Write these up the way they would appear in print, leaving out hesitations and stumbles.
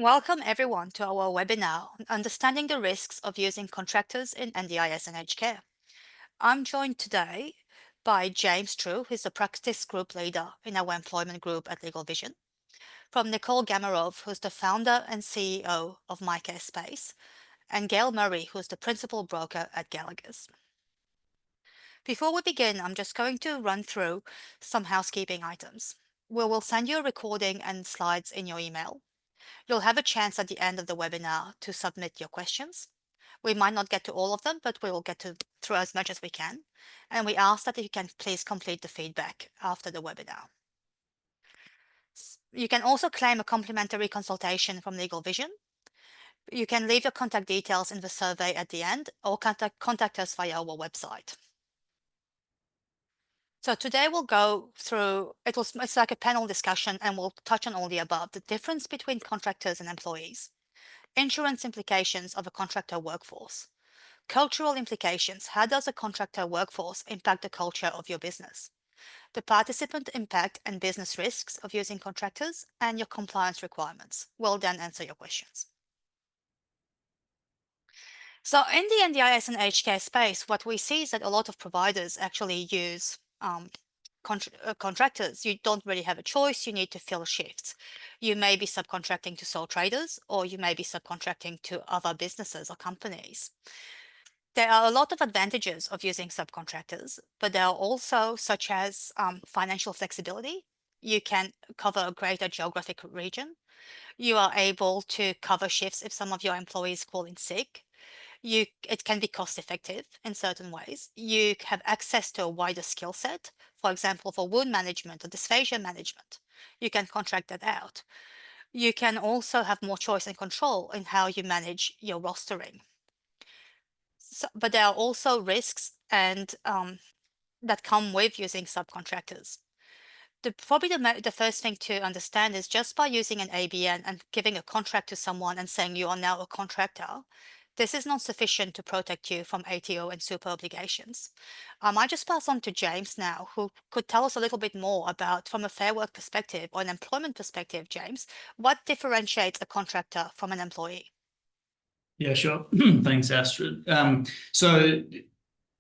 Welcome everyone to our webinar on understanding the risks of using contractors in NDIS and aged care. I'm joined today by James True, who's the practice group leader in our employment group at LegalVision, from Nicole Gamerov, who's the founder and CEO of MyCareSpace, and Gail Murray, who's the principal broker at Gallagher's. Before we begin, I'm just going to run through some housekeeping items. We will send you a recording and slides in your email. You'll have a chance at the end of the webinar to submit your questions. We might not get to all of them, but we will get through as much as we can. And we ask that you can please complete the feedback after the webinar. You can also claim a complimentary consultation from LegalVision. You can leave your contact details in the survey at the end or contact us via our website. So today we'll go through, it's like a panel discussion, and we'll touch on all the above: the difference between contractors and employees, insurance implications of a contractor workforce, cultural implications: how does a contractor workforce impact the culture of your business, the participant impact and business risks of using contractors, and your compliance requirements. We'll then answer your questions. So in the NDIS and aged care space, what we see is that a lot of providers actually use contractors. You don't really have a choice. You need to fill shifts. You may be subcontracting to sole traders, or you may be subcontracting to other businesses or companies. There are a lot of advantages of using subcontractors, but there are also, such as financial flexibility. You can cover a greater geographic region. You are able to cover shifts if some of your employees call in sick. It can be cost effective in certain ways. You have access to a wider skill set. For example, for wound management or dysphagia management, you can contract that out. You can also have more choice and control in how you manage your rostering. But there are also risks and that come with using subcontractors. Probably the first thing to understand is, just by using an ABN and giving a contract to someone and saying you are now a contractor, this is not sufficient to protect you from ATO and super obligations. I just pass on to James now, who could tell us a little bit more about, from a Fair Work perspective or an employment perspective, James, what differentiates a contractor from an employee? Yeah, sure. Thanks, Astrid. So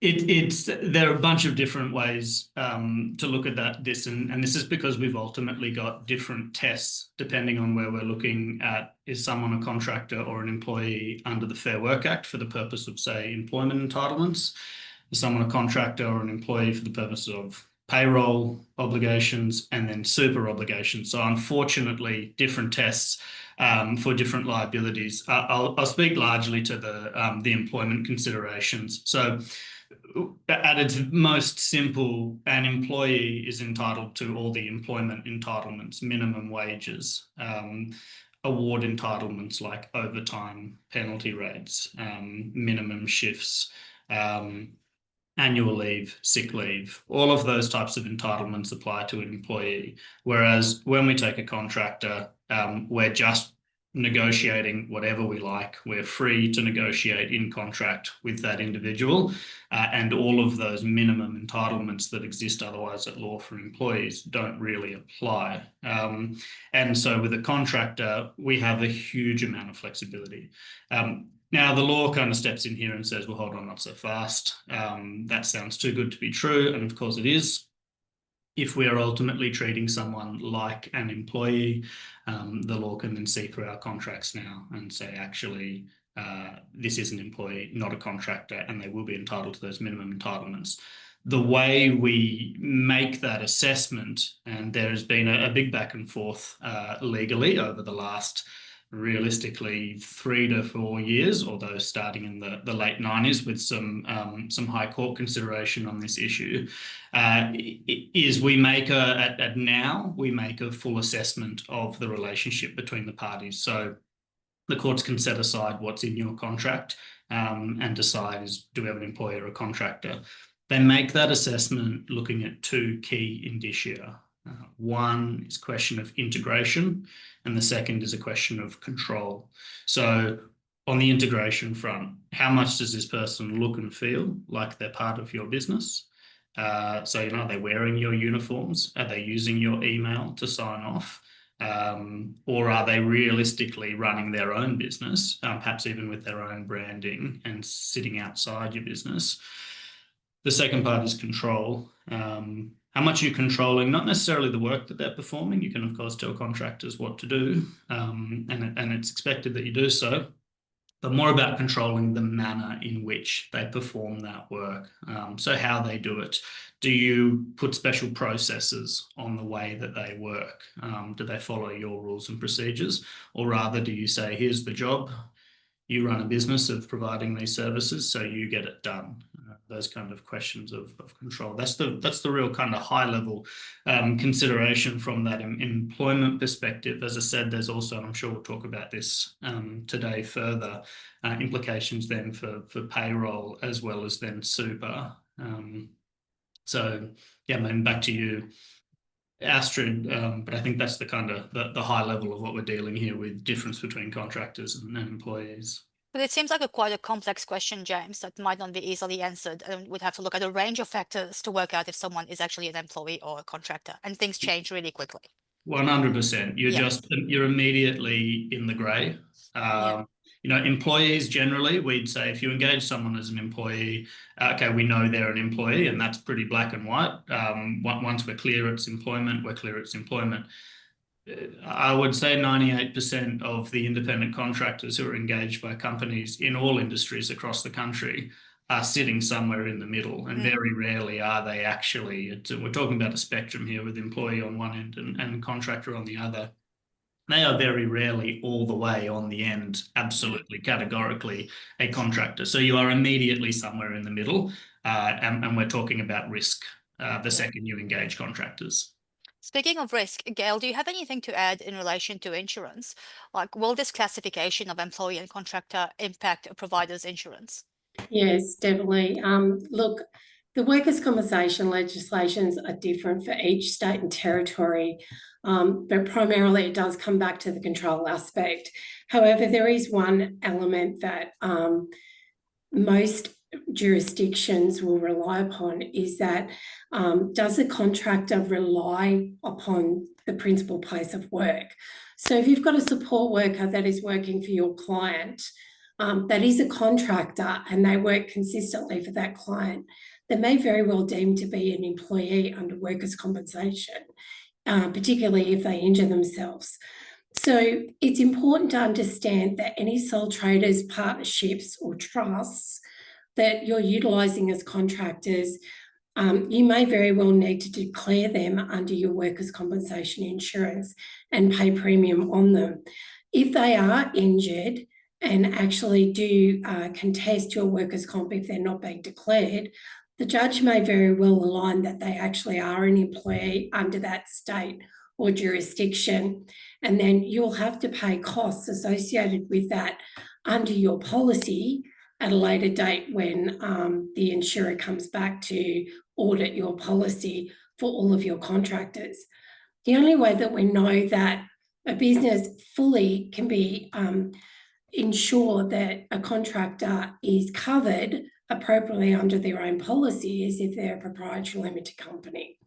there are a bunch of different ways to look at this, and this is because we've ultimately got different tests depending on where we're looking at: is someone a contractor or an employee under the Fair Work Act for the purpose of, say, employment entitlements? Is someone a contractor or an employee for the purpose of payroll obligations and then super obligations? So unfortunately, different tests for different liabilities. I'll speak largely to the employment considerations. So at its most simple, an employee is entitled to all the employment entitlements: minimum wages, award entitlements like overtime, penalty rates, minimum shifts, annual leave, sick leave. All of those types of entitlements apply to an employee. Whereas when we take a contractor, we're just negotiating whatever we like. We're free to negotiate in contract with that individual, and all of those minimum entitlements that exist otherwise at law for employees don't really apply. And so with a contractor, we have a huge amount of flexibility. Now, the law kind of steps in here and says, well, hold on, not so fast. That sounds too good to be true. And of course it is. If we are ultimately treating someone like an employee, the law can then see through our contracts now and say, actually, this is an employee, not a contractor, and they will be entitled to those minimum entitlements. The way we make that assessment, and there has been a big back and forth legally over the last, realistically, 3 to 4 years, although starting in the late 90s with some high court consideration on this issue, is we make a full assessment of the relationship between the parties. So the courts can set aside what's in your contract and decide, do we have an employee or a contractor? They make that assessment looking at 2 key indicia. One is a question of integration, and the second is a question of control. So on the integration front, how much does this person look and feel like they're part of your business? So, are they wearing your uniforms? Are they using your email to sign off? Or are they realistically running their own business, perhaps even with their own branding and sitting outside your business? The second part is control. How much are you controlling? Not necessarily the work that they're performing. You can, of course, tell contractors what to do, and it's expected that you do so, but more about controlling the manner in which they perform that work. So how they do it. Do you put special processes on the way that they work? Do they follow your rules and procedures? Or rather, do you say, here's the job, you run a business of providing these services, so you get it done? Those kind of questions of control. That's the real kind of high level consideration from that employment perspective. As I said, there's also, and I'm sure we'll talk about this today further, implications then for payroll as well as then super. So yeah, maybe back to you, Astrid, but I think that's the kind of the high level of what we're dealing here with, difference between contractors and employees. But it seems like quite a complex question, James, that might not be easily answered, and we'd have to look at a range of factors to work out if someone is actually an employee or a contractor, and things change really quickly. 100%. You're immediately in the grey. Employees generally, we'd say if you engage someone as an employee, okay, we know they're an employee, and that's pretty black and white. Once we're clear it's employment, we're clear it's employment. I would say 98% of the independent contractors who are engaged by companies in all industries across the country are sitting somewhere in the middle, and very rarely are they actually. We're talking about a spectrum here with employee on one end and contractor on the other. They are very rarely all the way on the end, absolutely categorically a contractor. So you are immediately somewhere in the middle, and we're talking about risk the second you engage contractors. Speaking of risk, Gail, do you have anything to add in relation to insurance? Like, will this classification of employee and contractor impact a provider's insurance? Yes, definitely. Look, the workers' compensation legislations are different for each state and territory, but primarily it does come back to the control aspect. However, there is one element that most jurisdictions will rely upon, is that does the contractor rely upon the principal place of work? So if you've got a support worker that is working for your client, that is a contractor and they work consistently for that client, they may very well deem to be an employee under workers' compensation, particularly if they injure themselves. So it's important to understand that any sole traders, partnerships or trusts that you're utilising as contractors, you may very well need to declare them under your workers' compensation insurance and pay premium on them. If they are injured and actually do contest your workers' comp if they're not being declared, the judge may very well align that they actually are an employee under that state or jurisdiction, and then you'll have to pay costs associated with that under your policy at a later date when the insurer comes back to audit your policy for all of your contractors. The only way that we know that a business fully can be ensure that a contractor is covered appropriately under their own policy is if they're a proprietary limited company.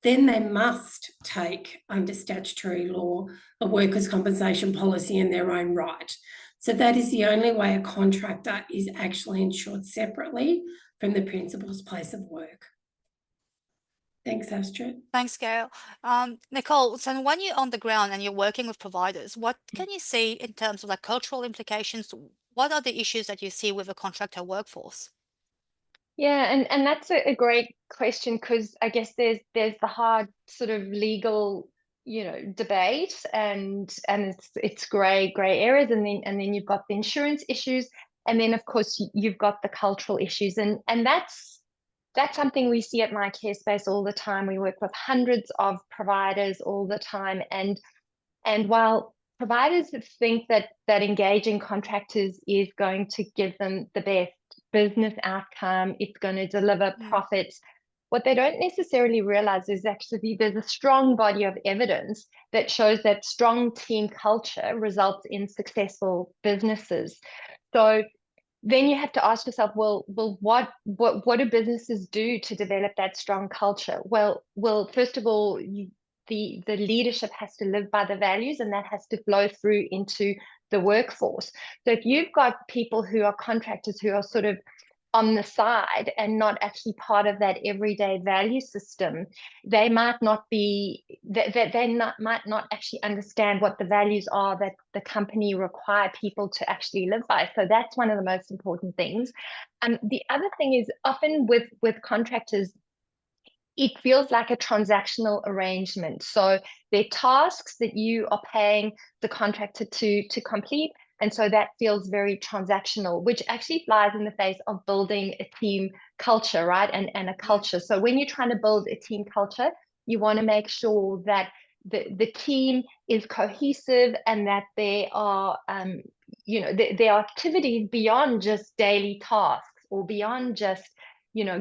Then they must take, under statutory law, a workers' compensation policy in their own right. So that is the only way a contractor is actually insured separately from the principal's place of work. Thanks, Astrid. Thanks, Gail. Nicole, so when you're on the ground and you're working with providers, what can you see in terms of cultural implications? What are the issues that you see with a contractor workforce? Yeah, and that's a great question, because I guess there's the hard sort of legal, debate, and it's gray areas, and then you've got the insurance issues, and then of course you've got the cultural issues, and that's something we see at MyCareSpace all the time. We work with hundreds of providers all the time, and while providers think that engaging contractors is going to give them the best business outcome, it's going to deliver profits, what they don't necessarily realize is actually there's a strong body of evidence that shows that strong team culture results in successful businesses. So then you have to ask yourself, well, what do businesses do to develop that strong culture? Well, first of all, the leadership has to live by the values, and that has to flow through into the workforce. So if you've got people who are contractors who are sort of on the side and not actually part of that everyday value system, they might not be, might not actually understand what the values are that the company require people to actually live by. So that's one of the most important things. The other thing is, often with contractors, it feels like a transactional arrangement. So they're tasks that you are paying the contractor to complete. And so that feels very transactional, which actually flies in the face of building a team culture, right? And a culture. So when you're trying to build a team culture, you want to make sure that the team is cohesive, and that there are, there are activities beyond just daily tasks, or beyond just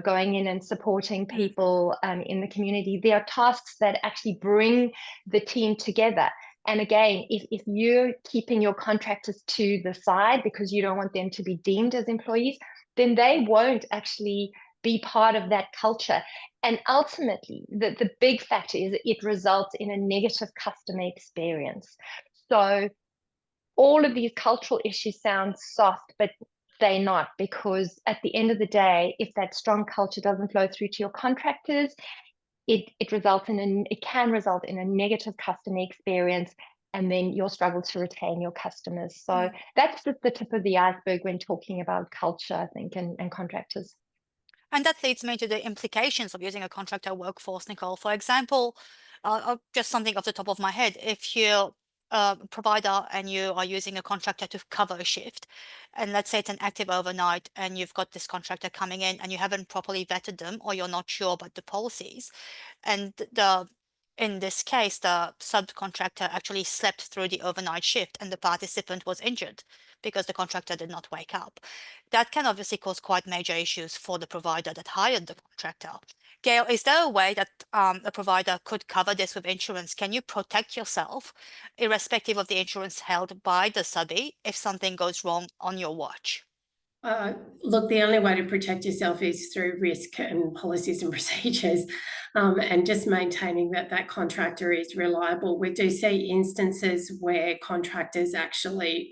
going in and supporting people in the community. There are tasks that actually bring the team together. And again, if you're keeping your contractors to the side because you don't want them to be deemed as employees, then they won't actually be part of that culture. And ultimately, the big factor is it results in a negative customer experience. So all of these cultural issues sound soft, but they're not, because at the end of the day, if that strong culture doesn't flow through to your contractors, it can result in a negative customer experience, and then you'll struggle to retain your customers. So that's just the tip of the iceberg when talking about culture, I think, and contractors. And that leads me to the implications of using a contractor workforce, Nicole. For example, just something off the top of my head, if you're a provider and you are using a contractor to cover a shift, and let's say it's an active overnight, and you've got this contractor coming in and you haven't properly vetted them, or you're not sure about the policies, and in this case, the subcontractor actually slept through the overnight shift and the participant was injured because the contractor did not wake up. That can obviously cause quite major issues for the provider that hired the contractor. Gail, is there a way that a provider could cover this with insurance? Can you protect yourself, irrespective of the insurance held by the subby, if something goes wrong on your watch? Look, the only way to protect yourself is through risk and policies and procedures, and just maintaining that contractor is reliable. We do see instances where contractors actually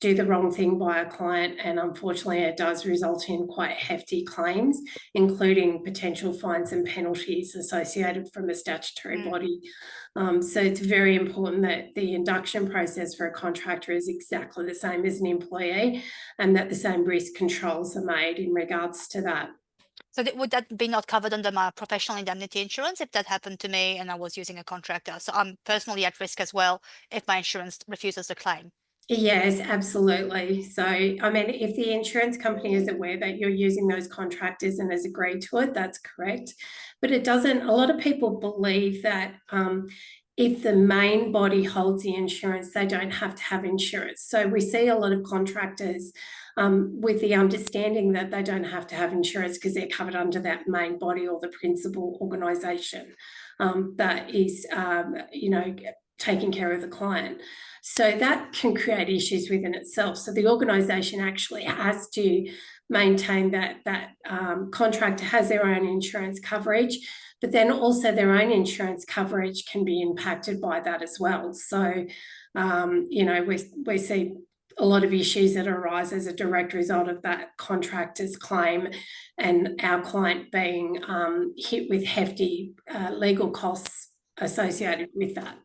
do the wrong thing by a client, and unfortunately it does result in quite hefty claims, including potential fines and penalties associated from a statutory body. So it's very important that the induction process for a contractor is exactly the same as an employee, and that the same risk controls are made in regards to that. So would that be not covered under my professional indemnity insurance if that happened to me and I was using a contractor? So I'm personally at risk as well if my insurance refuses to claim. Yes, absolutely. So, I mean, if the insurance company is aware that you're using those contractors and has agreed to it, that's correct. But it doesn't, a lot of people believe that if the main body holds the insurance, they don't have to have insurance. So we see a lot of contractors with the understanding that they don't have to have insurance because they're covered under that main body or the principal organisation that is, taking care of the client. So that can create issues within itself. So the organisation actually has to maintain that contractor has their own insurance coverage, but then also their own insurance coverage can be impacted by that as well. So, we see a lot of issues that arise as a direct result of that contractor's claim, and our client being hit with hefty legal costs associated with that.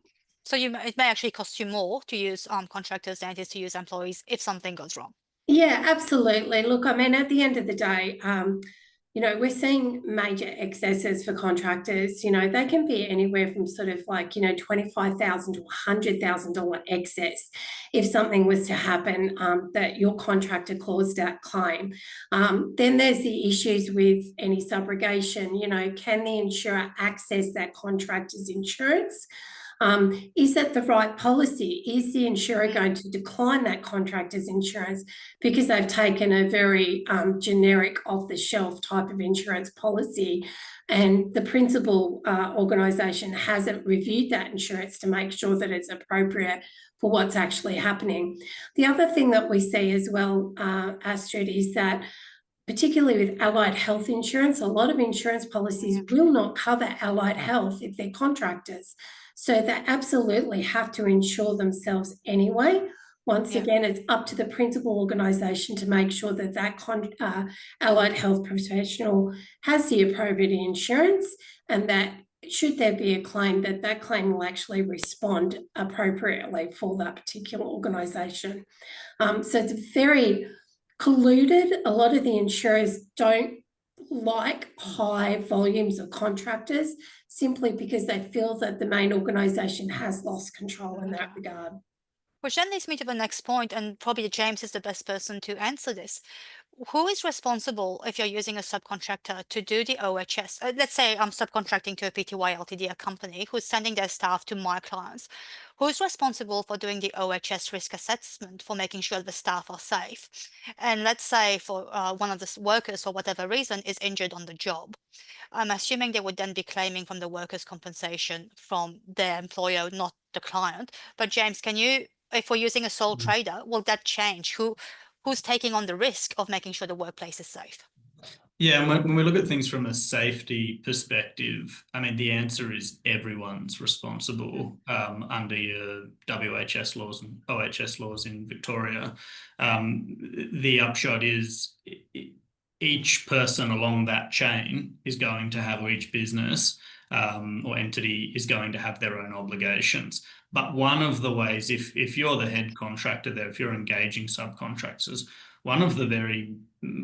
So it may actually cost you more to use contractors than it is to use employees if something goes wrong. Yeah, absolutely. Look, I mean, at the end of the day, we're seeing major excesses for contractors. They can be anywhere from sort of like, $25,000 to $100,000 excess if something was to happen that your contractor caused that claim. Then there's the issues with any subrogation. Can the insurer access that contractor's insurance? Is that the right policy? Is the insurer going to decline that contractor's insurance because they've taken a very generic off-the-shelf type of insurance policy, and the principal organisation hasn't reviewed that insurance to make sure that it's appropriate for what's actually happening? The other thing that we see as well, Astrid, is that particularly with allied health insurance, a lot of insurance policies will not cover allied health if they're contractors. So they absolutely have to insure themselves anyway. Once again, it's up to the principal organisation to make sure that that allied health professional has the appropriate insurance, and that should there be a claim, that claim will actually respond appropriately for that particular organisation. So it's very colluded. A lot of the insurers don't like high volumes of contractors simply because they feel that the main organisation has lost control in that regard. Which then leads me to the next point, and probably James is the best person to answer this. Who is responsible if you're using a subcontractor to do the OHS? Let's say I'm subcontracting to a PTY Ltd, a company who's sending their staff to my clients. Who's responsible for doing the OHS risk assessment, for making sure the staff are safe? And let's say for one of the workers, for whatever reason, is injured on the job. I'm assuming they would then be claiming from the workers' compensation from their employer, not the client. But James, can you, if we're using a sole trader, will that change? Who's taking on the risk of making sure the workplace is safe? Yeah, and when we look at things from a safety perspective, I mean, the answer is everyone's responsible under your WHS laws and OHS laws in Victoria. The upshot is each person along that chain is going to have, or each business or entity is going to have their own obligations. But one of the ways, if you're the head contractor there, if you're engaging subcontractors, one of the very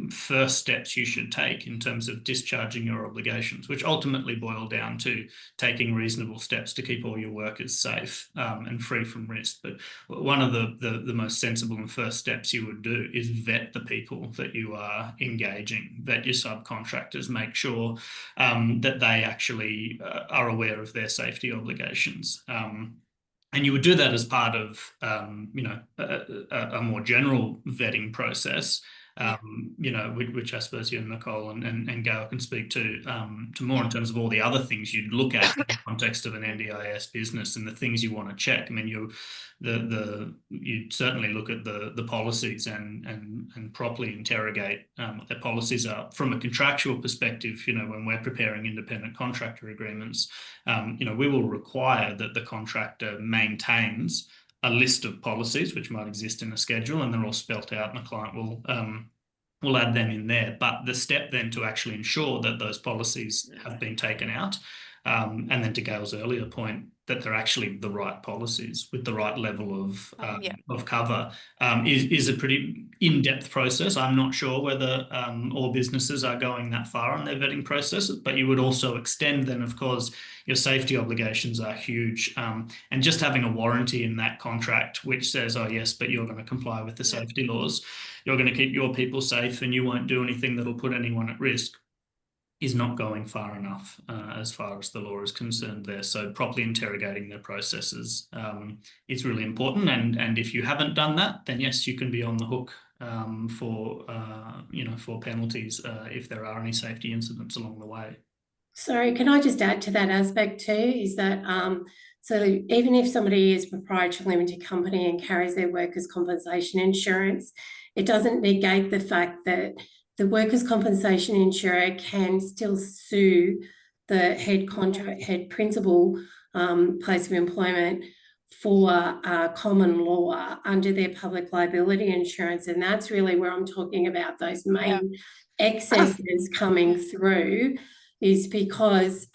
first steps you should take in terms of discharging your obligations, which ultimately boil down to taking reasonable steps to keep all your workers safe and free from risk. But one of the most sensible and first steps you would do is vet the people that you are engaging, vet your subcontractors, make sure that they actually are aware of their safety obligations. And you would do that as part of, a more general vetting process, which I suppose you and Nicole and Gail can speak to more in terms of all the other things you'd look at in the context of an NDIS business and the things you want to check. I mean, you'd certainly look at the policies and properly interrogate what their policies are. From a contractual perspective, when we're preparing independent contractor agreements, we will require that the contractor maintains a list of policies which might exist in a schedule, and they're all spelt out, and the client will add them in there. But the step then to actually ensure that those policies have been taken out, and then to Gail's earlier point, that they're actually the right policies with the right level of cover, is a pretty in-depth process. I'm not sure whether all businesses are going that far on their vetting process, but you would also extend then, of course, your safety obligations are huge. And just having a warranty in that contract which says, oh yes, but you're going to comply with the safety laws, you're going to keep your people safe and you won't do anything that'll put anyone at risk, is not going far enough as far as the law is concerned there. So properly interrogating their processes is really important. And if you haven't done that, then yes, you can be on the hook for penalties if there are any safety incidents along the way. Sorry, can I just add to that aspect too, is that so even if somebody is a proprietary limited company and carries their workers' compensation insurance, it doesn't negate the fact that the workers' compensation insurer can still sue the head principal place of employment for common law under their public liability insurance. And that's really where I'm talking about those main excesses coming through, is because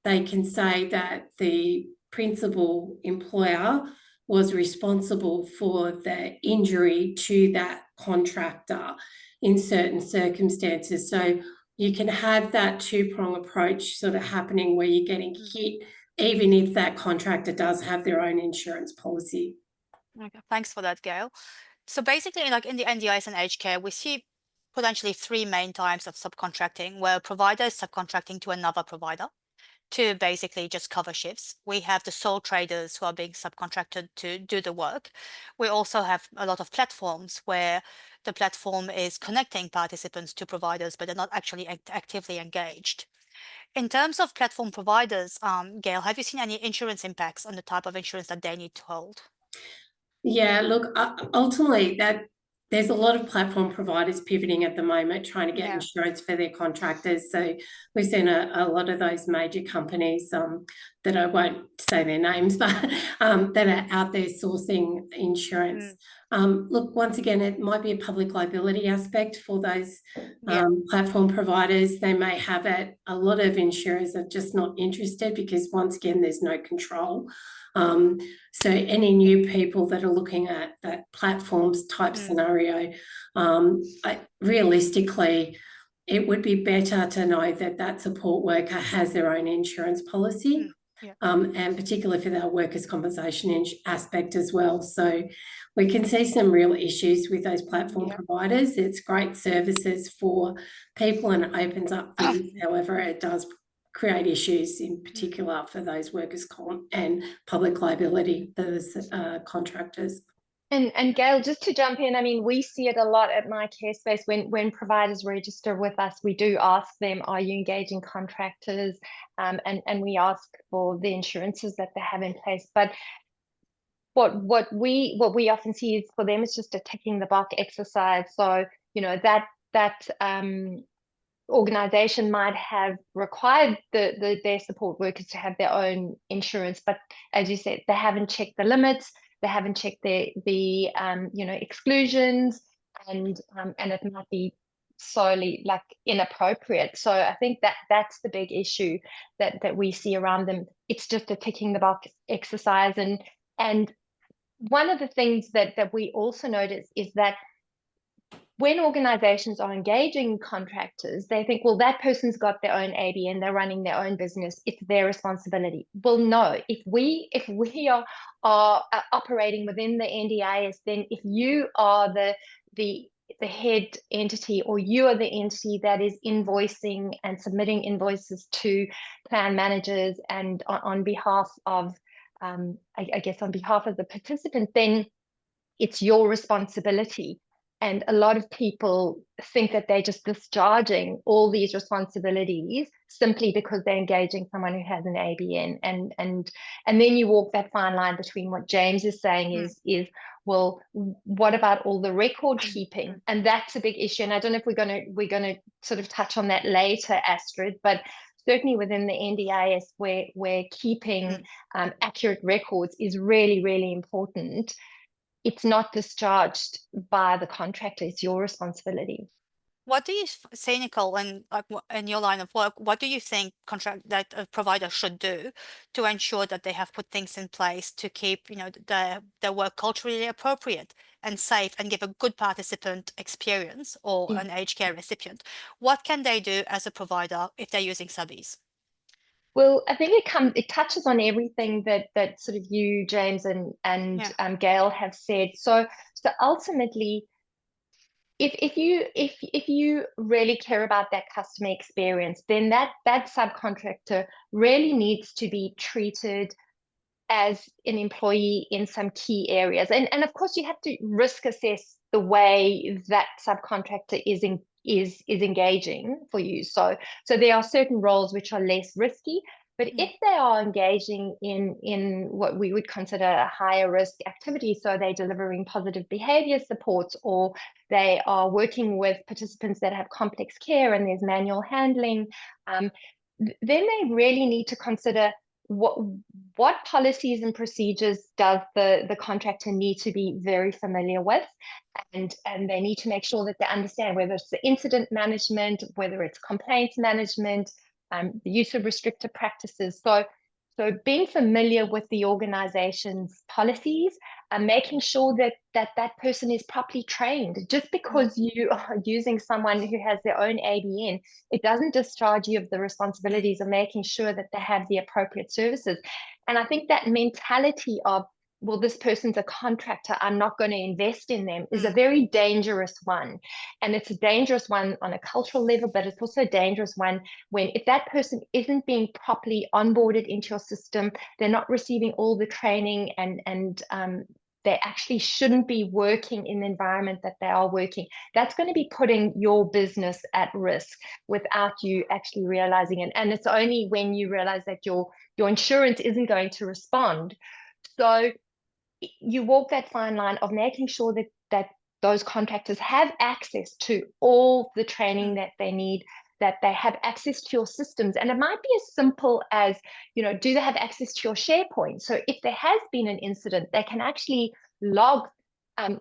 they can say that the principal employer was responsible for the injury to that contractor in certain circumstances. So you can have that two-prong approach sort of happening where you're getting hit even if that contractor does have their own insurance policy. Okay, thanks for that, Gail. So basically, like in the NDIS and aged care, we see potentially three main types of subcontracting, where a provider is subcontracting to another provider to basically just cover shifts. We have the sole traders who are being subcontracted to do the work. We also have a lot of platforms where the platform is connecting participants to providers, but they're not actually actively engaged. In terms of platform providers, Gail, have you seen any insurance impacts on the type of insurance that they need to hold? Yeah, look, ultimately there's a lot of platform providers pivoting at the moment, trying to get Yeah. insurance for their contractors. So we've seen a lot of those major companies that I won't say their names, but that are out there sourcing insurance. Look, once again, it might be a public liability aspect for those platform providers. They may have it. A lot of insurers are just not interested because, once again, there's no control. So any new people that are looking at that platforms type scenario, realistically, it would be better to know that that support worker has their own insurance policy, and particularly for their workers' compensation aspect as well. So we can see some real issues with those platform providers. It's great services for people and it opens up things. However, it does create issues in particular for those workers' comp and public liability, those contractors. And Gail, just to jump in, I mean, we see it a lot at MyCareSpace when providers register with us. We do ask them, are you engaging contractors? And we ask for the insurances that they have in place. But what we often see is for them, it's just a ticking the box exercise. So, you know, that organization might have required their support workers to have their own insurance, but as you said, they haven't checked the limits, they haven't checked the exclusions, and it might be solely like inappropriate. So I think that's the big issue that we see around them. It's just a ticking the box exercise, and one of the things that we also notice is that when organizations are engaging contractors, they think, well, that person's got their own ABN, they're running their own business, it's their responsibility. Well, no, if we are operating within the NDIS, then if you are the head entity, or you are the entity that is invoicing and submitting invoices to plan managers and on behalf of, I guess, on behalf of the participant, then it's your responsibility. And a lot of people think that they're just discharging all these responsibilities simply because they're engaging someone who has an ABN. And then you walk that fine line between what James is saying is, well, what about all the record keeping? And that's a big issue. And I don't know if we're gonna sort of touch on that later, Astrid, but certainly within the NDIS, where keeping accurate records is really, really important. It's not discharged by the contractor, it's your responsibility. What do you say, Nicole, and in your line of work, what do you think that a provider should do to ensure that they have put things in place to keep, you know, their work culturally appropriate and safe and give a good participant experience, or an aged care recipient? What can they do as a provider if they're using subbies? Well, I think it touches on everything that sort of you, James, and Gail have said. So ultimately, if you really care about that customer experience, then that subcontractor really needs to be treated as an employee in some key areas. And of course, you have to risk assess the way that subcontractor is engaging for you. So there are certain roles which are less risky, but if they are engaging in what we would consider a higher risk activity, so they're delivering positive behavior supports, or they are working with participants that have complex care and there's manual handling, then they really need to consider what policies and procedures does the contractor need to be very familiar with, and they need to make sure that they understand whether it's the incident management, whether it's complaints management, the use of restrictive practices. So being familiar with the organization's policies and making sure that person is properly trained. Just because you are using someone who has their own ABN, it doesn't discharge you of the responsibilities of making sure that they have the appropriate services. And I think that mentality of, well, this person's a contractor, I'm not going to invest in them, is a very dangerous one. And it's a dangerous one on a cultural level, but it's also a dangerous one when, if that person isn't being properly onboarded into your system, they're not receiving all the training, and they actually shouldn't be working in the environment that they are working. That's going to be putting your business at risk without you actually realizing it. And it's only when you realize that your insurance isn't going to respond. So you walk that fine line of making sure that those contractors have access to all the training that they need, that they have access to your systems. And it might be as simple as, do they have access to your SharePoint? So if there has been an incident, they can actually log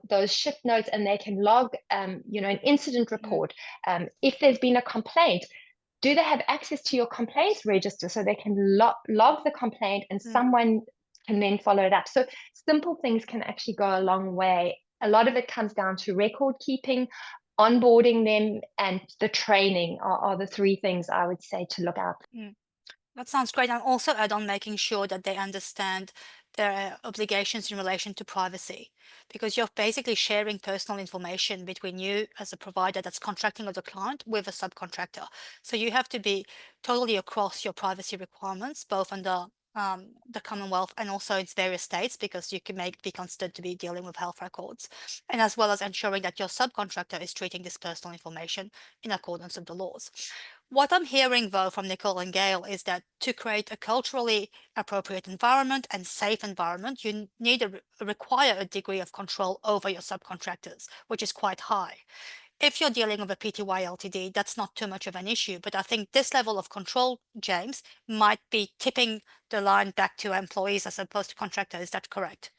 those shift notes, and they can log, an incident report. If there's been a complaint, do they have access to your complaints register so they can log the complaint, and someone can then follow it up? So simple things can actually go a long way. A lot of it comes down to record keeping, onboarding them, and the training are the three things I would say to look out. That sounds great. And also add on making sure that they understand their obligations in relation to privacy, because you're basically sharing personal information between you as a provider that's contracting with a client with a subcontractor. So you have to be totally across your privacy requirements, both under the Commonwealth and also its various states, because you can be considered to be dealing with health records, and as well as ensuring that your subcontractor is treating this personal information in accordance with the laws. What I'm hearing, though, from Nicole and Gail is that to create a culturally appropriate environment and safe environment, you need to require a degree of control over your subcontractors, which is quite high. If you're dealing with a PTY LTD, that's not too much of an issue. But I think this level of control, James, might be tipping the line back to employees as opposed to contractors. Is that correct?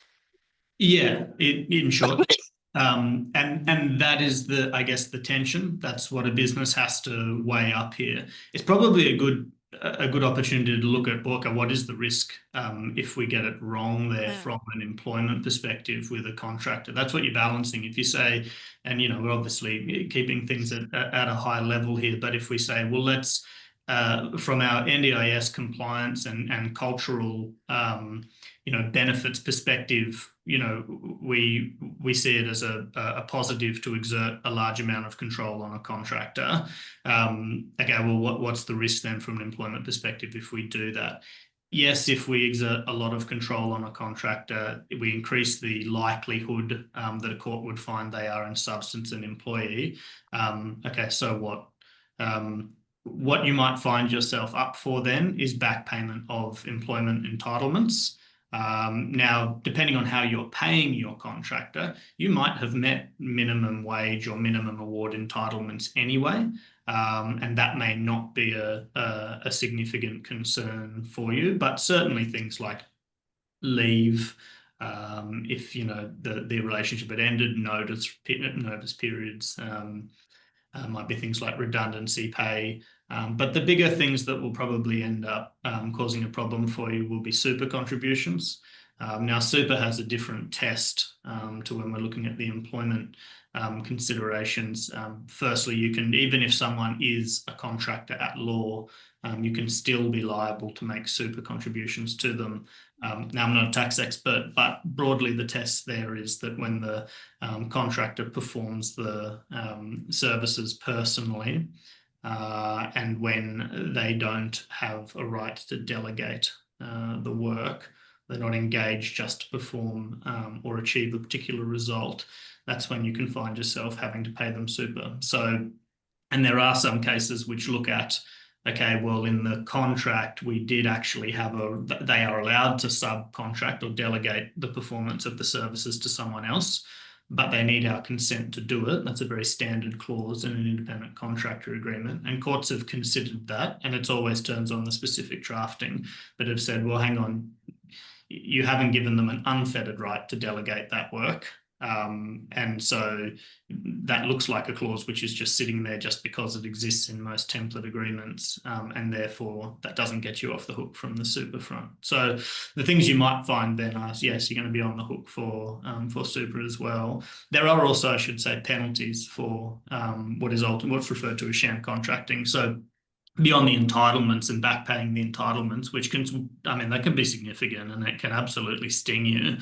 Yeah, in short. And that is I guess the tension. That's what a business has to weigh up here. It's probably a good opportunity to look at, okay, what is the risk if we get it wrong there from an employment perspective with a contractor? That's what you're balancing. If you say, and we're obviously keeping things at a high level here, but if we say, well, let's from our NDIS compliance and cultural benefits perspective, we see it as a positive to exert a large amount of control on a contractor. Okay, well, what's the risk then from an employment perspective if we do that? Yes, if we exert a lot of control on a contractor, we increase the likelihood that a court would find they are in substance an employee. Okay, so what? What you might find yourself up for then is back payment of employment entitlements. Now, depending on how you're paying your contractor, you might have met minimum wage or minimum award entitlements anyway, and that may not be a significant concern for you, but certainly things like leave, if the relationship had ended, notice periods, might be things like redundancy pay. But the bigger things that will probably end up causing a problem for you will be super contributions. Now, super has a different test to when we're looking at the employment considerations. Firstly, you can, even if someone is a contractor at law, you can still be liable to make super contributions to them. Now, I'm not a tax expert, but broadly the test there is that when the contractor performs the services personally, and when they don't have a right to delegate the work, they're not engaged just to perform or achieve a particular result, that's when you can find yourself having to pay them super. So, and there are some cases which look at, okay, well, in the contract, we did actually have they are allowed to subcontract or delegate the performance of the services to someone else, but they need our consent to do it. That's a very standard clause in an independent contractor agreement. And courts have considered that, and it's always turns on the specific drafting, but have said, well, hang on, you haven't given them an unfettered right to delegate that work. And so that looks like a clause which is just sitting there just because it exists in most template agreements, and therefore that doesn't get you off the hook from the super front. So the things you might find then are, yes, you're going to be on the hook for super as well. There are also, I should say, penalties for what's referred to as sham contracting. So beyond the entitlements and back paying the entitlements, which can, they can be significant and it can absolutely sting you,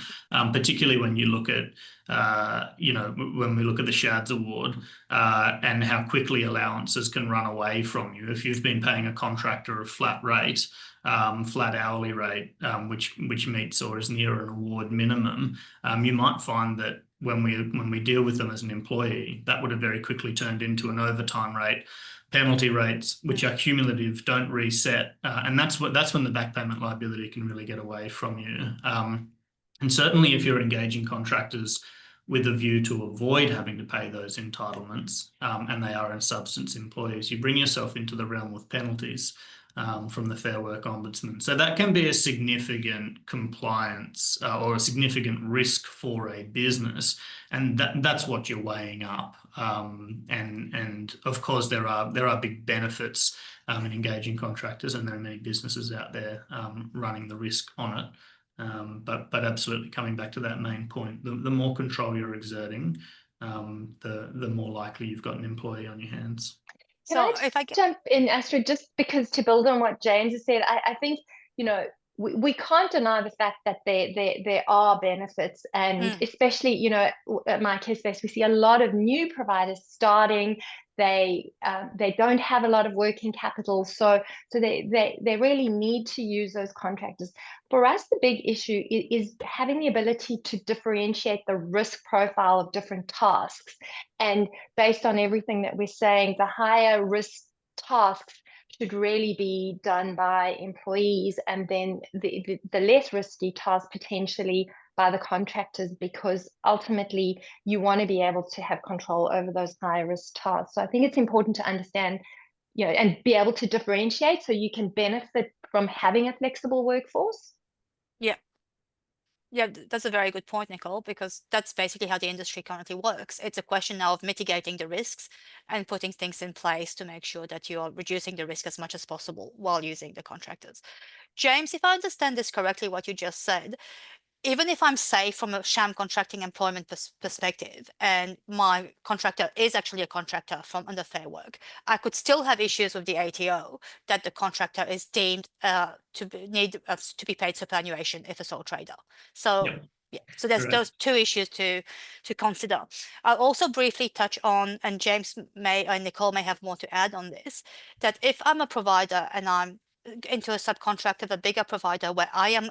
particularly when you look at, when we look at the Shads Award and how quickly allowances can run away from you. If you've been paying a contractor a flat rate, flat hourly rate, which meets or is near an award minimum, you might find that when we deal with them as an employee, that would have very quickly turned into an overtime rate. Penalty rates, which are cumulative, don't reset, and that's when the back payment liability can really get away from you. And certainly, if you're engaging contractors with a view to avoid having to pay those entitlements, and they are in substance employees, you bring yourself into the realm of penalties from the Fair Work Ombudsman. So that can be a significant compliance or a significant risk for a business, and that's what you're weighing up. And of course, there are big benefits in engaging contractors, and there are many businesses out there running the risk on it. But absolutely, coming back to that main point, the more control you're exerting, the more likely you've got an employee on your hands. So if I jump in, Astrid, just because to build on what James has said, I think, you know, we can't deny the fact that there are benefits, and especially, you know, at MyCareSpace, we see a lot of new providers starting. They don't have a lot of working capital, so they really need to use those contractors. For us, the big issue is having the ability to differentiate the risk profile of different tasks. And based on everything that we're saying, the higher risk tasks should really be done by employees, and then the less risky tasks potentially by the contractors, because ultimately you want to be able to have control over those higher risk tasks. So I think it's important to understand, you know, and be able to differentiate so you can benefit from having a flexible workforce. Yeah. Yeah, that's a very good point, Nicole, because that's basically how the industry currently works. It's a question now of mitigating the risks and putting things in place to make sure that you are reducing the risk as much as possible while using the contractors. James, if I understand this correctly, what you just said, even if I'm safe from a sham contracting employment perspective, and my contractor is actually a contractor from under Fair Work, I could still have issues with the ATO that the contractor is deemed to be paid superannuation if a sole trader. So yeah, so there's those two issues to consider. I'll also briefly touch on, and James and Nicole may have more to add on this, that if I'm a provider and I'm into a subcontract of a bigger provider where I am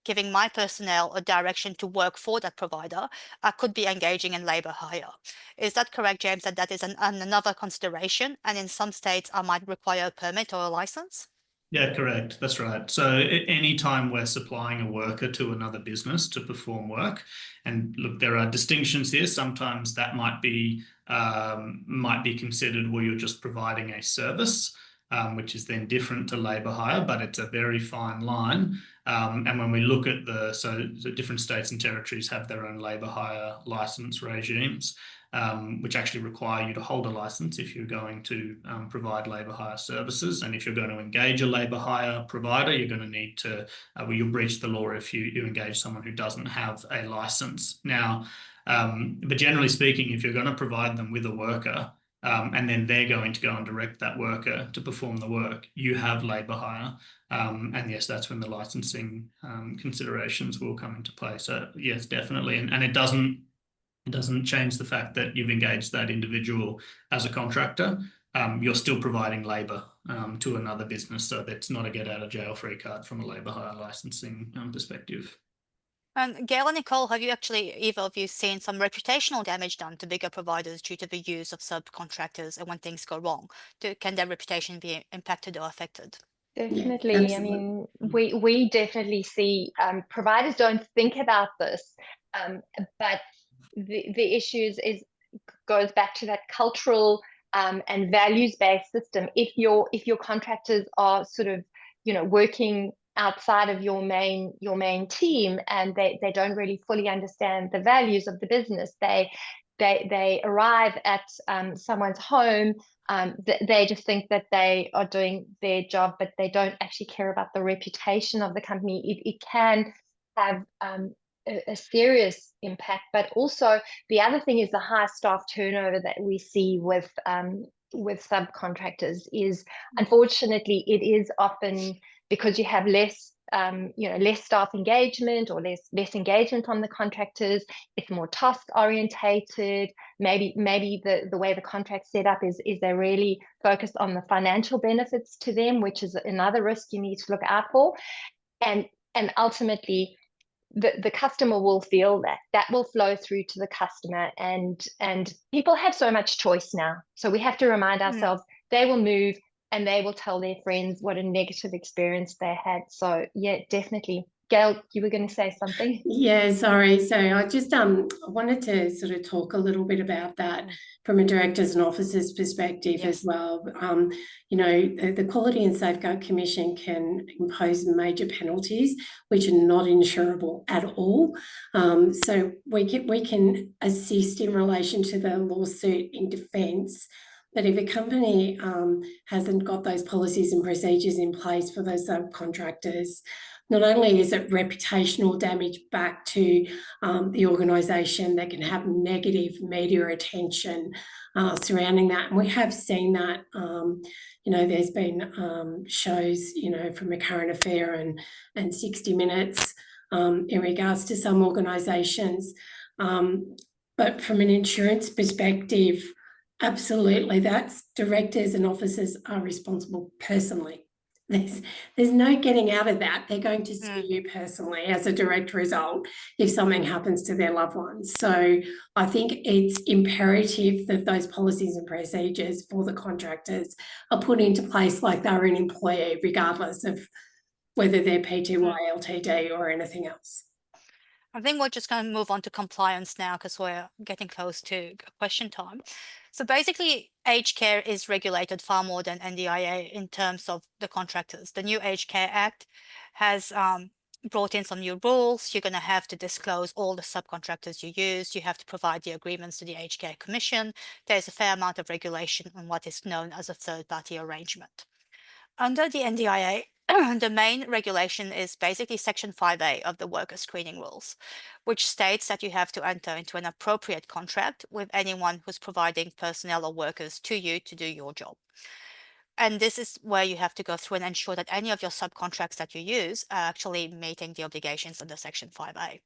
giving my personnel a direction to work for that provider, I could be engaging in labour hire. Is that correct, James, that is another consideration? And in some states, I might require a permit or a license? Yeah, correct. That's right. So anytime we're supplying a worker to another business to perform work, and look, there are distinctions here. Sometimes that might be considered where you're just providing a service, which is then different to labour hire, but it's a very fine line. And when we look at so different states and territories have their own labour hire licence regimes, which actually require you to hold a licence if you're going to provide labour hire services. And if you're going to engage a labour hire provider, you're going to need to, you'll breach the law if you engage someone who doesn't have a licence. Now, but generally speaking, if you're going to provide them with a worker, and then they're going to go and direct that worker to perform the work, you have labour hire. And yes, that's when the licensing considerations will come into play. So yes, definitely. And it doesn't change the fact that you've engaged that individual as a contractor. You're still providing labour to another business. So that's not a get out of jail free card from a labour hire licensing perspective. And Gail and Nicole, have you actually, either of you, seen some reputational damage done to bigger providers due to the use of subcontractors, and when things go wrong, can their reputation be impacted or affected? Definitely. Yeah, I mean, we definitely see providers don't think about this, but the issues goes back to that cultural and values-based system. If your contractors are sort of, you know, working outside of your main team, and they don't really fully understand the values of the business, they arrive at someone's home, they just think that they are doing their job, but they don't actually care about the reputation of the company. It can have a serious impact. But also the other thing is the high staff turnover that we see with subcontractors is, unfortunately, it is often because you have less less staff engagement or less engagement on the contractors. It's more task orientated. Maybe the way the contract set up is they're really focused on the financial benefits to them, which is another risk you need to look out for. And ultimately, the customer will feel that will flow through to the customer, and people have so much choice now. So we have to remind ourselves they will move and they will tell their friends what a negative experience they had. So yeah, definitely Gail, you were going to say something? Yeah, sorry. So I just wanted to sort of talk a little bit about that from a directors and officers perspective as well. You know, the Quality and Safeguard Commission can impose major penalties which are not insurable at all. So we can assist in relation to the lawsuit in defence. But if a company hasn't got those policies and procedures in place for those subcontractors, not only is it reputational damage back to the organisation that can have negative media attention surrounding that. And we have seen that, you know, there's been shows, you know, from A Current Affair and 60 Minutes in regards to some organisations. But from an insurance perspective, absolutely, that's directors and officers are responsible personally. There's no getting out of that. They're going to sue you personally as a direct result if something happens to their loved ones. So I think it's imperative that those policies and procedures for the contractors are put into place like they're an employee, regardless of whether they're PTY, LTD or anything else. I think we're just going to move on to compliance now because we're getting close to question time. So basically, aged care is regulated far more than NDIA in terms of the contractors. The new Aged Care Act has brought in some new rules. You're going to have to disclose all the subcontractors you use. You have to provide the agreements to the Aged Care Commission. There's a fair amount of regulation on what is known as a third-party arrangement. Under the NDIA, the main regulation is basically Section 5A of the worker screening rules, which states that you have to enter into an appropriate contract with anyone who's providing personnel or workers to you to do your job. And this is where you have to go through and ensure that any of your subcontracts that you use are actually meeting the obligations under Section 5A.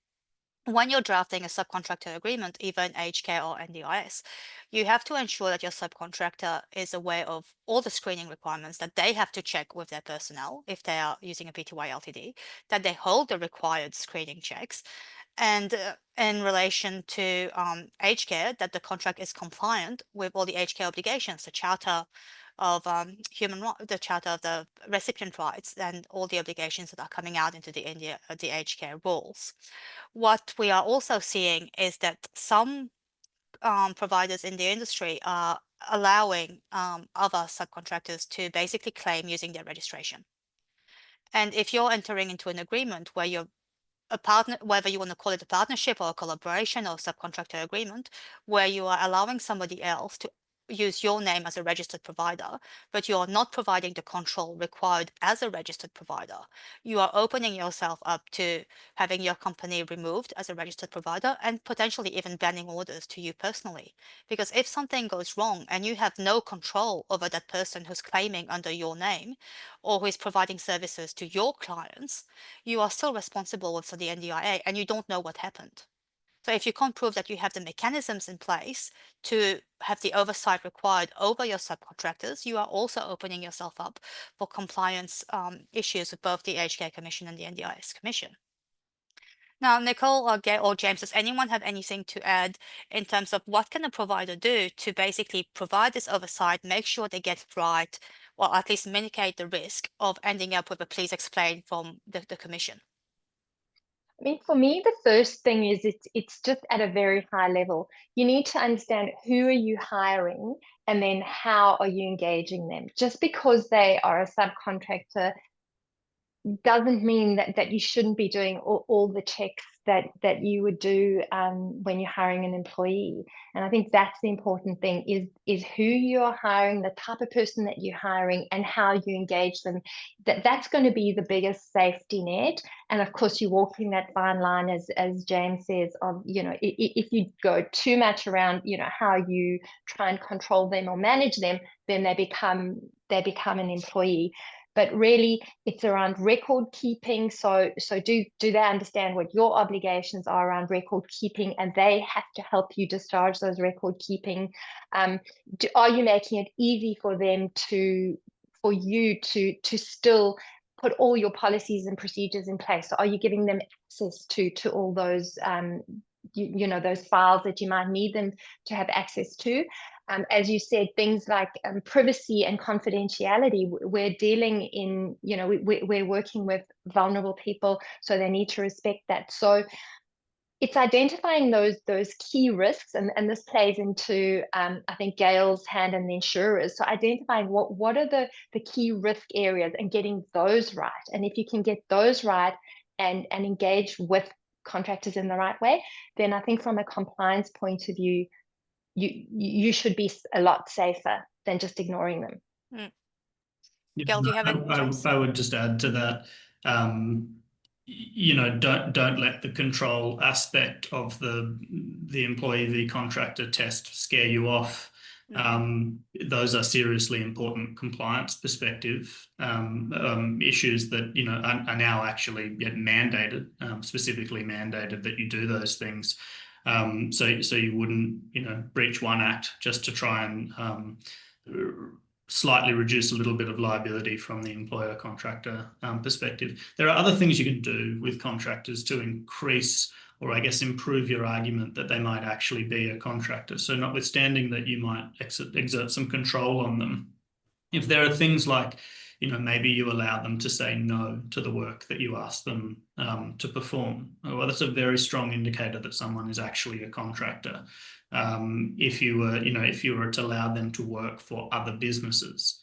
When you're drafting a subcontractor agreement, either in aged care or NDIS, you have to ensure that your subcontractor is aware of all the screening requirements that they have to check with their personnel if they are using a PTY LTD, that they hold the required screening checks, and in relation to aged care, that the contract is compliant with all the aged care obligations, the Charter of the Charter of the Recipient Rights, and all the obligations that are coming out into the aged care rules. What we are also seeing is that some providers in the industry are allowing other subcontractors to basically claim using their registration. And if you're entering into an agreement where you're a partner, whether you want to call it a partnership or a collaboration or subcontractor agreement, where you are allowing somebody else to use your name as a registered provider, but you are not providing the control required as a registered provider, you are opening yourself up to having your company removed as a registered provider and potentially even banning orders to you personally. Because if something goes wrong and you have no control over that person who's claiming under your name or who is providing services to your clients, you are still responsible for the NDIA and you don't know what happened. So if you can't prove that you have the mechanisms in place to have the oversight required over your subcontractors, you are also opening yourself up for compliance issues with both the Aged Care Commission and the NDIS Commission. Now, Nicole or Gail or James, does anyone have anything to add in terms of what can a provider do to basically provide this oversight, make sure they get it right, or at least mitigate the risk of ending up with a please explain from the Commission? I mean, for me, the first thing is it's just at a very high level. You need to understand who are you hiring and then how are you engaging them. Just because they are a subcontractor doesn't mean that you shouldn't be doing all the checks that you would do when you're hiring an employee. And I think that's the important thing is who you're hiring, the type of person that you're hiring, and how you engage them. That's going to be the biggest safety net. And of course, you're walking that fine line, as James says, of, you know, if you go too much around, you know, how you try and control them or manage them, then they become an employee. But really, it's around record keeping. So do they understand what your obligations are around record keeping, and they have to help you discharge those record keeping? Are you making it easy for them for you to still put all your policies and procedures in place? So are you giving them access to all those you know, those files that you might need them to have access to? as you said, things like privacy and confidentiality. We're dealing in, you know, we're working with vulnerable people, so they need to respect that. So it's identifying those key risks, and this plays into I think Gail's hand and the insurers. So identifying what are the key risk areas and getting those right. And if you can get those right and engage with contractors in the right way, then I think from a compliance point of view, you should be a lot safer than just ignoring them. Gail, do you have I would just add to that, you know, don't let the control aspect of the employee v contractor test scare you off. Those are seriously important compliance perspective issues that, you know, are now actually mandated, specifically mandated that you do those things. So you wouldn't, you know, breach one act just to try and slightly reduce a little bit of liability from the employer contractor perspective. There are other things you can do with contractors to increase, or I guess improve, your argument that they might actually be a contractor. So notwithstanding that you might exert some control on them, if there are things like, you know, maybe you allow them to say no to the work that you ask them to perform, well, that's a very strong indicator that someone is actually a contractor. If you were to allow them to work for other businesses,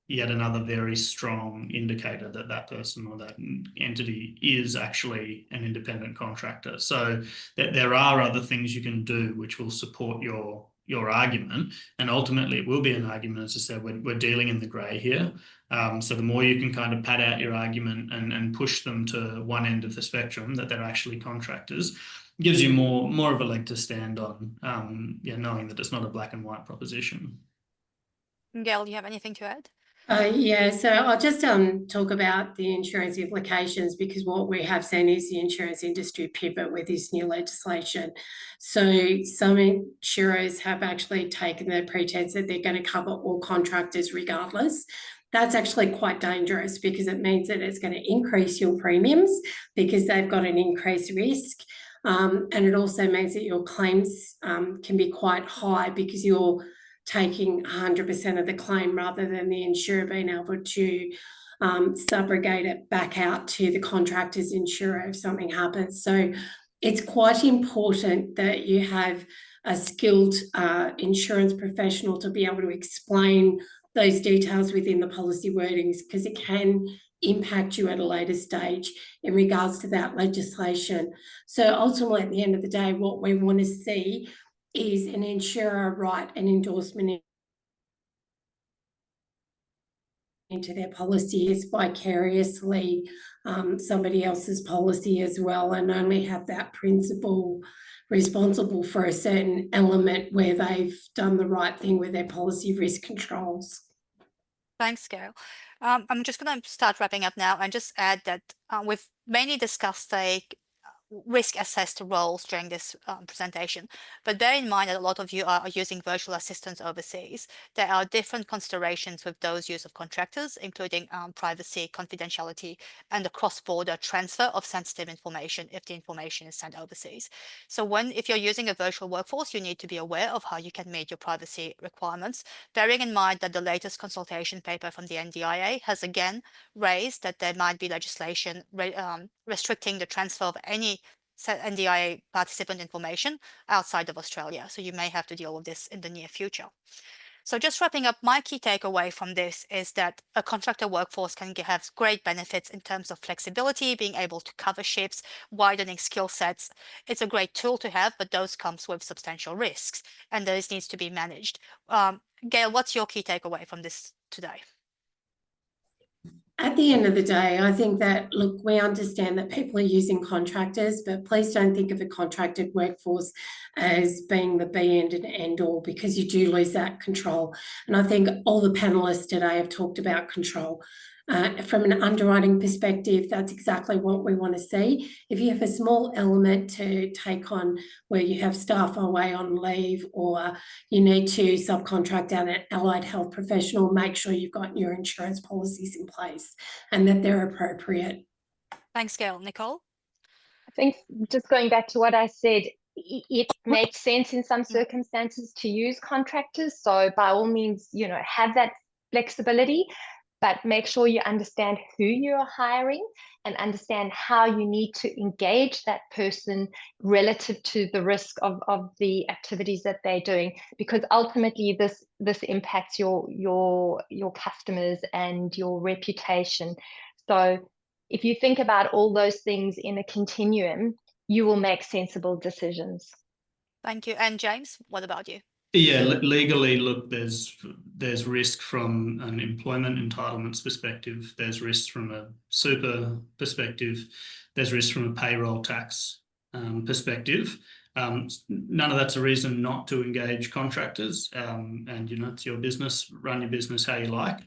yet another very strong indicator that that person or that entity is actually an independent contractor. So there are other things you can do which will support your argument, and ultimately it will be an argument. As I said, we're dealing in the grey here. So the more you can kind of pad out your argument and push them to one end of the spectrum, that they're actually contractors, gives you more of a leg to stand on, knowing that it's not a black and white proposition. Gail, do you have anything to add? Yeah, so I'll just talk about the insurance implications, because what we have seen is the insurance industry pivot with this new legislation. So some insurers have actually taken the pretense that they're going to cover all contractors regardless. That's actually quite dangerous, because it means that it's going to increase your premiums because they've got an increased risk. And it also means that your claims can be quite high because you're taking 100% of the claim rather than the insurer being able to subrogate it back out to the contractor's insurer if something happens. So it's quite important that you have a skilled insurance professional to be able to explain those details within the policy wordings, because it can impact you at a later stage in regards to that legislation. So ultimately, at the end of the day, what we want to see is an insurer write an endorsement into their policy as vicariously somebody else's policy as well, and only have that principal responsible for a certain element where they've done the right thing with their policy risk controls. Thanks, Gail. I'm just going to start wrapping up now and just add that we've mainly discussed risk assessed roles during this presentation, but bear in mind that a lot of you are using virtual assistants overseas. There are different considerations with those use of contractors, including privacy, confidentiality, and the cross-border transfer of sensitive information if the information is sent overseas. So if you're using a virtual workforce, you need to be aware of how you can meet your privacy requirements, bearing in mind that the latest consultation paper from the NDIA has again raised that there might be legislation restricting the transfer of any NDIA participant information outside of Australia. So you may have to deal with this in the near future. So just wrapping up, my key takeaway from this is that a contractor workforce can have great benefits in terms of flexibility, being able to cover shifts, widening skill sets. It's a great tool to have, but those comes with substantial risks, and those needs to be managed. Gail, what's your key takeaway from this today? At the end of the day, I think that, look, we understand that people are using contractors, but please don't think of a contracted workforce as being the be and end all, because you do lose that control. And I think all the panelists today have talked about control. From an underwriting perspective, that's exactly what we want to see. If you have a small element to take on where you have staff away on leave, or you need to subcontract out an allied health professional, make sure you've got your insurance policies in place and that they're appropriate. Thanks, Gail. Nicole? I think just going back to what I said, it makes sense in some circumstances to use contractors. So by all means, have that flexibility, but make sure you understand who you're hiring and understand how you need to engage that person relative to the risk of the activities that they're doing, because ultimately this impacts your customers and your reputation. So if you think about all those things in a continuum, you will make sensible decisions. Thank you. And James, what about you? Yeah, legally, look, there's risk from an employment entitlements perspective. There's risk from a super perspective. There's risk from a payroll tax perspective. None of that's a reason not to engage contractors. And it's your business. Run your business how you like.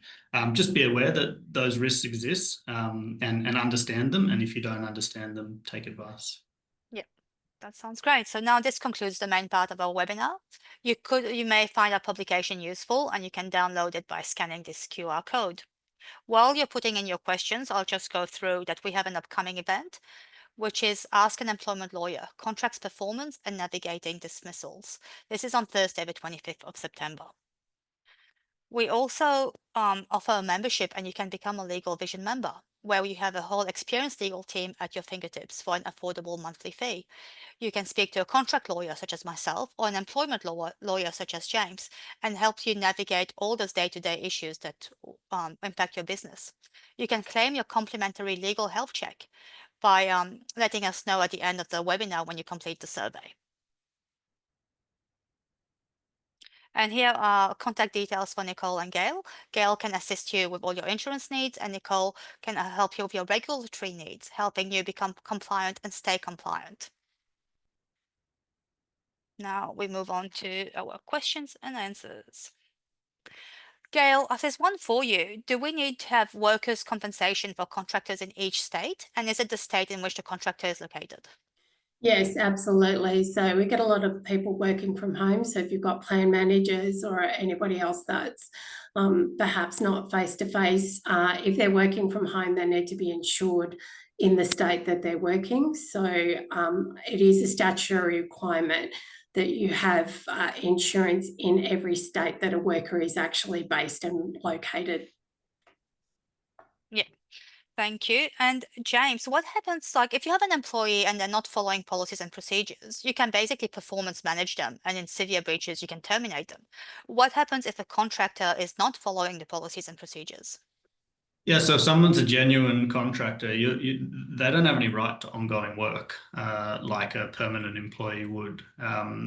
Just be aware that those risks exist and understand them. And if you don't understand them, take advice. That sounds great. So now this concludes the main part of our webinar. You may find our publication useful, and you can download it by scanning this QR code. While you're putting in your questions, I'll just go through that we have an upcoming event, which is Ask an Employment Lawyer, Contracts Performance and Navigating Dismissals. This is on Thursday, the 25th of September. We also offer a membership, and you can become a LegalVision member, where you have a whole experienced legal team at your fingertips for an affordable monthly fee. You can speak to a contract lawyer such as myself or an employment lawyer such as James, and help you navigate all those day-to-day issues that impact your business. You can claim your complimentary legal health check by letting us know at the end of the webinar when you complete the survey. And here are contact details for Nicole and Gail. Gail can assist you with all your insurance needs, and Nicole can help you with your regulatory needs, helping you become compliant and stay compliant. Now we move on to our questions and answers. Gail, there's one for you. Do we need to have workers' compensation for contractors in each state? And is it the state in which the contractor is located? Yes, absolutely. So we get a lot of people working from home. So if you've got plan managers or anybody else that's perhaps not face-to-face, if they're working from home, they need to be insured in the state that they're working. So it is a statutory requirement that you have insurance in every state that a worker is actually based and located. Yeah. Thank you. And James, what happens if you have an employee and they're not following policies and procedures? You can basically performance manage them, and in severe breaches, you can terminate them. What happens if a contractor is not following the policies and procedures? Yeah, so if someone's a genuine contractor, they don't have any right to ongoing work like a permanent employee would.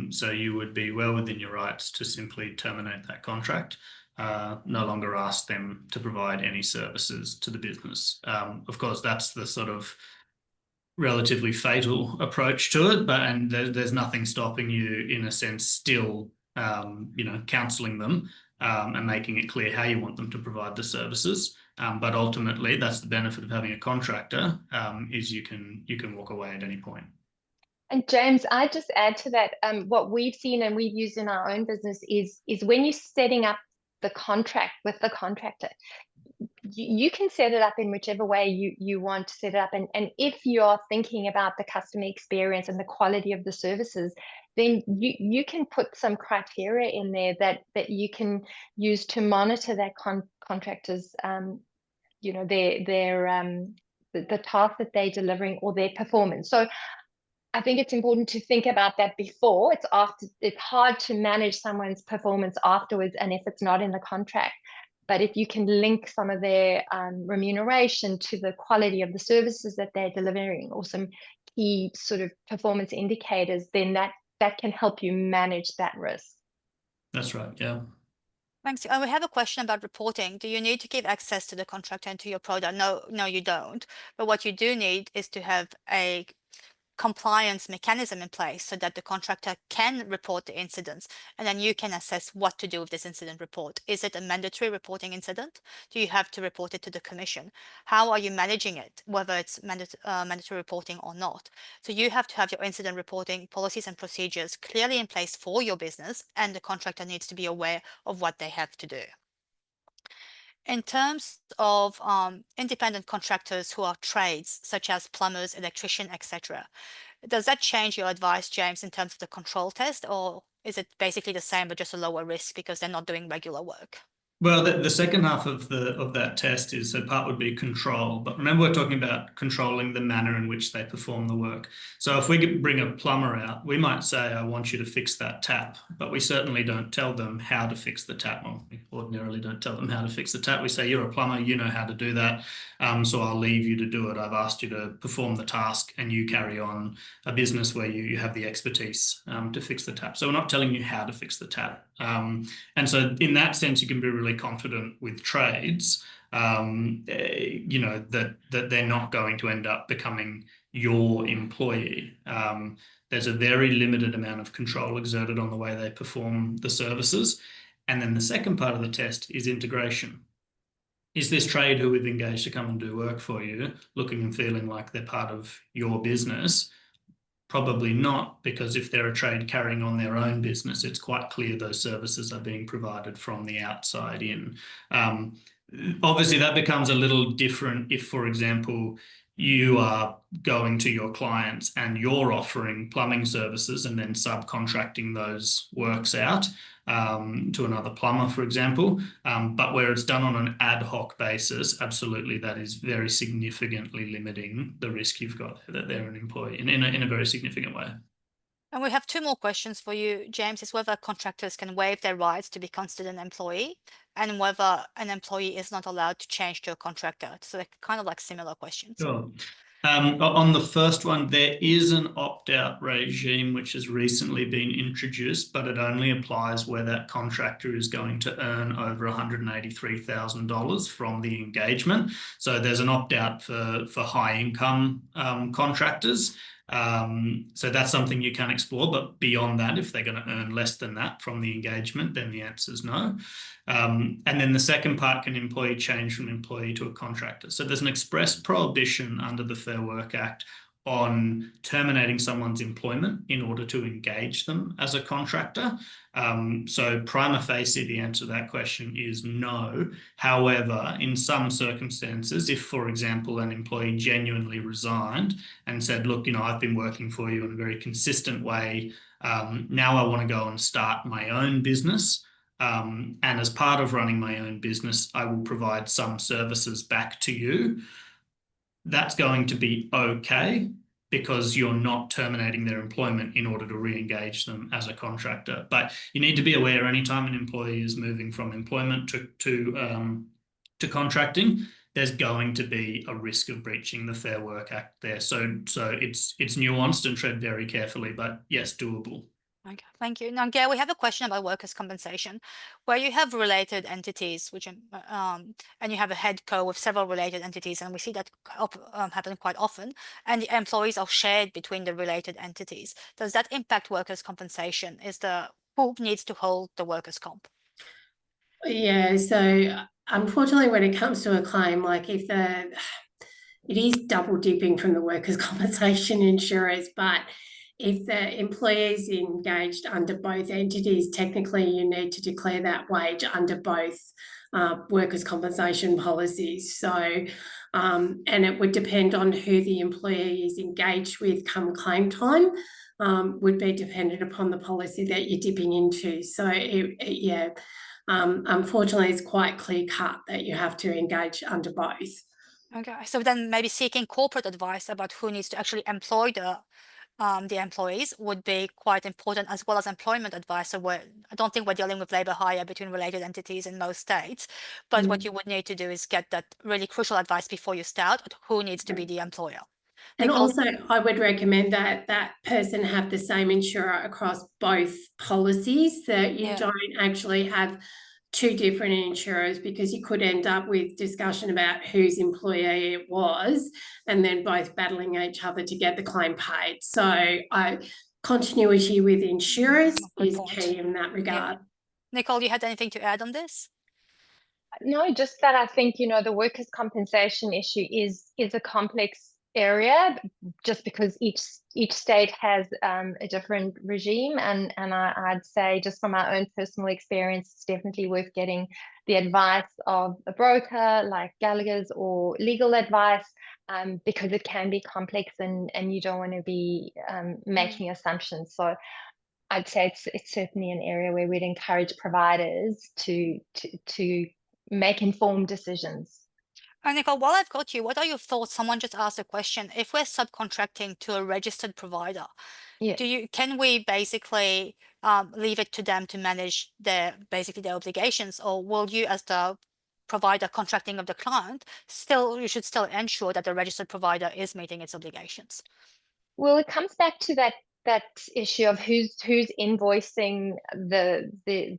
So you would be well within your rights to simply terminate that contract. No longer ask them to provide any services to the business. Of course, that's the sort of relatively fatal approach to it, and there's nothing stopping you, in a sense, still, counselling them and making it clear how you want them to provide the services. But ultimately, that's the benefit of having a contractor, is you can walk away at any point. And James, I just add to that, what we've seen and we've used in our own business is when you're setting up the contract with the contractor, you can set it up in whichever way you want to set it up. And if you're thinking about the customer experience and the quality of the services, then you can put some criteria in there that you can use to monitor that contractors, the task that they're delivering or their performance. So I think it's important to think about that before. It's hard to manage someone's performance afterwards, and if it's not in the contract. But if you can link some of their remuneration to the quality of the services that they're delivering, or some key sort of performance indicators, then that can help you manage that risk. That's right, yeah. Thanks. We have a question about reporting. Do you need to give access to the contractor and to your product? No, you don't. But what you do need is to have a compliance mechanism in place so that the contractor can report the incidents, and then you can assess what to do with this incident report. Is it a mandatory reporting incident? Do you have to report it to the commission? How are you managing it, whether it's mandatory reporting or not? So you have to have your incident reporting policies and procedures clearly in place for your business, and the contractor needs to be aware of what they have to do. In terms of independent contractors who are trades, such as plumbers, electricians, etc., Does that change your advice, James, in terms of the control test, or is it basically the same but just a lower risk because they're not doing regular work? Well, the second half of that test is, so part would be control, but remember we're talking about controlling the manner in which they perform the work. So if we could bring a plumber out, we might say, I want you to fix that tap, but we certainly don't tell them how to fix the tap. Well, we ordinarily don't tell them how to fix the tap. We say, you're a plumber, you know how to do that, so I'll leave you to do it. I've asked you to perform the task and you carry on a business where you have the expertise to fix the tap. So we're not telling you how to fix the tap. And so in that sense, you can be really confident with trades, you know, that they're not going to end up becoming your employee. There's a very limited amount of control exerted on the way they perform the services. And then the second part of the test is integration. Is this trade who we've engaged to come and do work for you looking and feeling like they're part of your business? Probably not, because if they're a trade carrying on their own business, it's quite clear those services are being provided from the outside in. Obviously, that becomes a little different if, for example, you are going to your clients and you're offering plumbing services and then subcontracting those works out to another plumber, for example. But where it's done on an ad hoc basis, absolutely, that is very significantly limiting the risk you've got that they're an employee in a very significant way. And we have two more questions for you, James, is whether contractors can waive their rights to be considered an employee and whether an employee is not allowed to change to a contractor. So they're kind of like similar questions. Sure. On the first one, there is an opt-out regime which has recently been introduced, but it only applies where that contractor is going to earn over $183,000 from the engagement. So there's an opt-out for high-income contractors. So that's something you can explore, but beyond that, if they're going to earn less than that from the engagement, then the answer is no. And then the second part, can employee change from employee to a contractor? So there's an express prohibition under the Fair Work Act on terminating someone's employment in order to engage them as a contractor. So prima facie, the answer to that question is no. However, in some circumstances, if, for example, an employee genuinely resigned and said, look, you know, I've been working for you in a very consistent way. Now I want to go and start my own business. And as part of running my own business, I will provide some services back to you. That's going to be okay because you're not terminating their employment in order to re-engage them as a contractor. But you need to be aware anytime an employee is moving from employment to contracting, there's going to be a risk of breaching the Fair Work Act there. So it's nuanced and tread very carefully, but yes, doable. Okay, thank you. Now, Gail, we have a question about workers' compensation, where you have related entities, which and you have a head co with several related entities, and we see that happen quite often, and the employees are shared between the related entities. Does that impact workers' compensation? Who needs to hold the workers' comp? Yeah, so unfortunately, when it comes to a claim, like it is double dipping from the workers' compensation insurers, but if the employee is engaged under both entities, technically you need to declare that wage under both workers' compensation policies. So, and it would depend on who the employee is engaged with come claim time, would be dependent upon the policy that you're dipping into. So, unfortunately, it's quite clear cut that you have to engage under both. Okay, so then maybe seeking corporate advice about who needs to actually employ the employees would be quite important, as well as employment advice. So I don't think we're dealing with labor hire between related entities in most states, but what you would need to do is get that really crucial advice before you start on who needs to be the employer. And also, I would recommend that that person have the same insurer across both policies, that you don't actually have two different insurers, because you could end up with discussion about whose employee it was and then both battling each other to get the claim paid. So continuity with insurers is key in that regard. Yeah. Nicole, you had anything to add on this? No, just that I think, you know, the workers' compensation issue is a complex area, just because each state has a different regime, and I'd say, just from our own personal experience, it's definitely worth getting the advice of a broker like Gallagher's or legal advice, because it can be complex and you don't want to be making assumptions. So I'd say it's certainly an area where we'd encourage providers to make informed decisions. And Nicole, while I've got you, what are your thoughts? Someone just asked a question. If we're subcontracting to a registered provider, Yeah. can we basically leave it to them to manage their obligations, or will you, as the provider contracting of the client, you should still ensure that the registered provider is meeting its obligations? Well, it comes back to that issue of who's invoicing the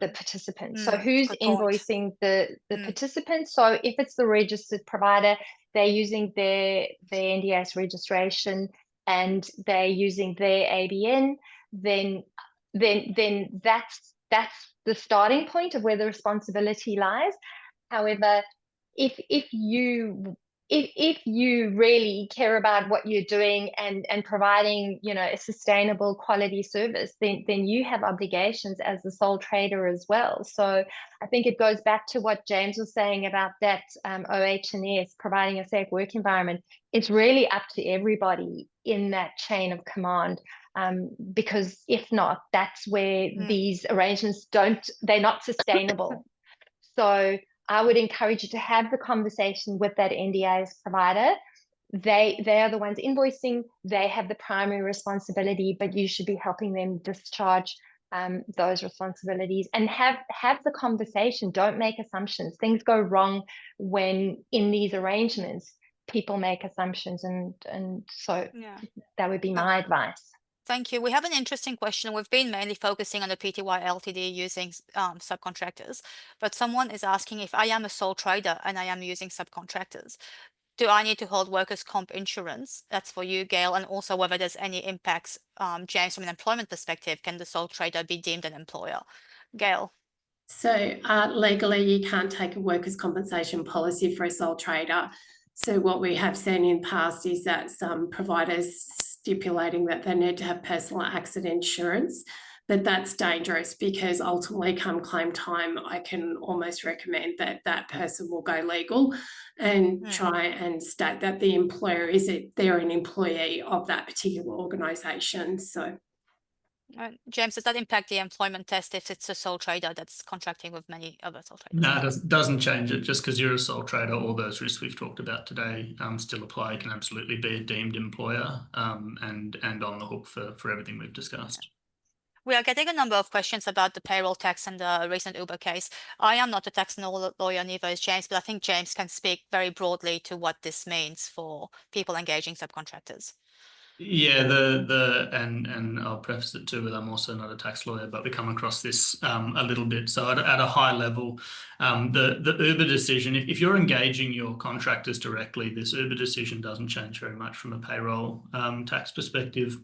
participants. So who's good point. invoicing the participants? So if it's the registered provider, they're using their NDIS registration and they're using their ABN, then that's the starting point of where the responsibility lies. However, if you really care about what you're doing and providing, a sustainable quality service, then you have obligations as the sole trader as well. So I think it goes back to what James was saying about that OH&S providing a safe work environment. It's really up to everybody in that chain of command, because if not, that's where these arrangements they're not sustainable. So I would encourage you to have the conversation with that NDIS provider. They are the ones invoicing. They have the primary responsibility, but you should be helping them discharge those responsibilities and have the conversation. Don't make assumptions. Things go wrong when in these arrangements people make assumptions, and so that would be my advice. Thank you. We have an interesting question. We've been mainly focusing on the PTY LTD using subcontractors, but someone is asking, if I am a sole trader and I am using subcontractors, do I need to hold workers' comp insurance? That's for you, Gail, and also whether there's any impacts, James, from an employment perspective. Can the sole trader be deemed an employer? Gail? So legally, you can't take a workers' compensation policy for a sole trader. So what we have seen in past is that some providers stipulating that they need to have personal accident insurance, but that's dangerous because ultimately come claim time, I can almost recommend that that person will go legal and try and state that the employer they're an employee of that particular organisation. So. James, does that impact the employment test if it's a sole trader that's contracting with many other sole traders? No, it doesn't change it. Just because you're a sole trader, all those risks we've talked about today still apply. You can absolutely be a deemed employer and on the hook for everything we've discussed. We are getting a number of questions about the payroll tax and the recent Uber case. I am not a tax lawyer, neither is James, but I think James can speak very broadly to what this means for people engaging subcontractors. Yeah, and I'll preface it too with I'm also not a tax lawyer, but we come across this a little bit. So at a high level, the Uber decision, if you're engaging your contractors directly, this Uber decision doesn't change very much from a payroll tax perspective.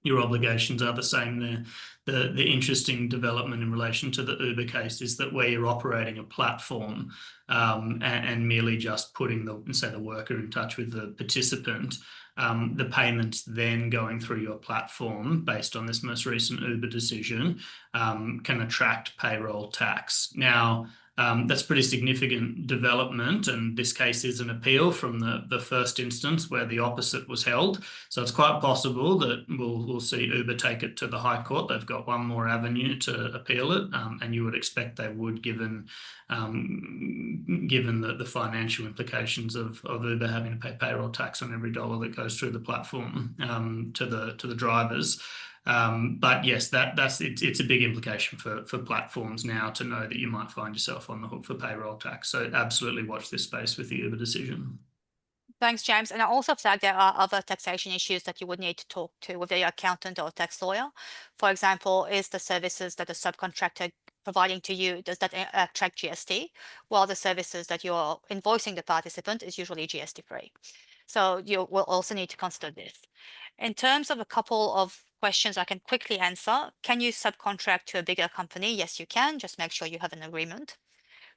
Your obligations are the same there. The interesting development in relation to the Uber case is that where you're operating a platform and merely just putting the worker in touch with the participant, the payments then going through your platform based on this most recent Uber decision can attract payroll tax. Now, that's pretty significant development, and this case is an appeal from the first instance where the opposite was held. So it's quite possible that we'll see Uber take it to the High Court. They've got one more avenue to appeal it, and you would expect they would, given the financial implications of Uber having to pay payroll tax on every dollar that goes through the platform to the drivers. But yes, it's a big implication for platforms now to know that you might find yourself on the hook for payroll tax. So absolutely watch this space with the Uber decision. Thanks, James. And I also flag there are other taxation issues that you would need to talk to with your accountant or tax lawyer. For example, is the services that a subcontractor providing to you, does that attract GST? While the services that you're invoicing the participant is usually GST free. So you will also need to consider this. In terms of a couple of questions I can quickly answer, can you subcontract to a bigger company? Yes, you can. Just make sure you have an agreement.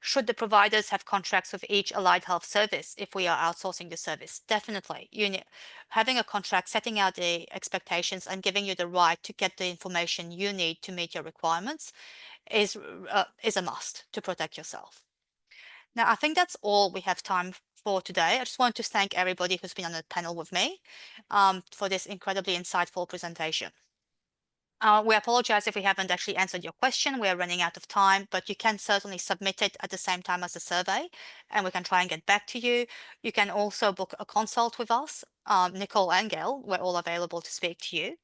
Should the providers have contracts with each allied health service if we are outsourcing the service? Definitely. Having a contract, setting out the expectations and giving you the right to get the information you need to meet your requirements is a must to protect yourself. Now, I think that's all we have time for today. I just want to thank everybody who's been on the panel with me for this incredibly insightful presentation. We apologize if we haven't actually answered your question. We are running out of time, but you can certainly submit it at the same time as the survey, and we can try and get back to you. You can also book a consult with us. Nicole and Gail, we're all available to speak to you.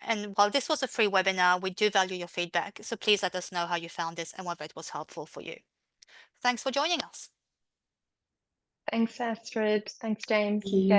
And while this was a free webinar, we do value your feedback, so please let us know how you found this and whether it was helpful for you. Thanks for joining us. Thanks, Astrid. Thanks, James. Thank you.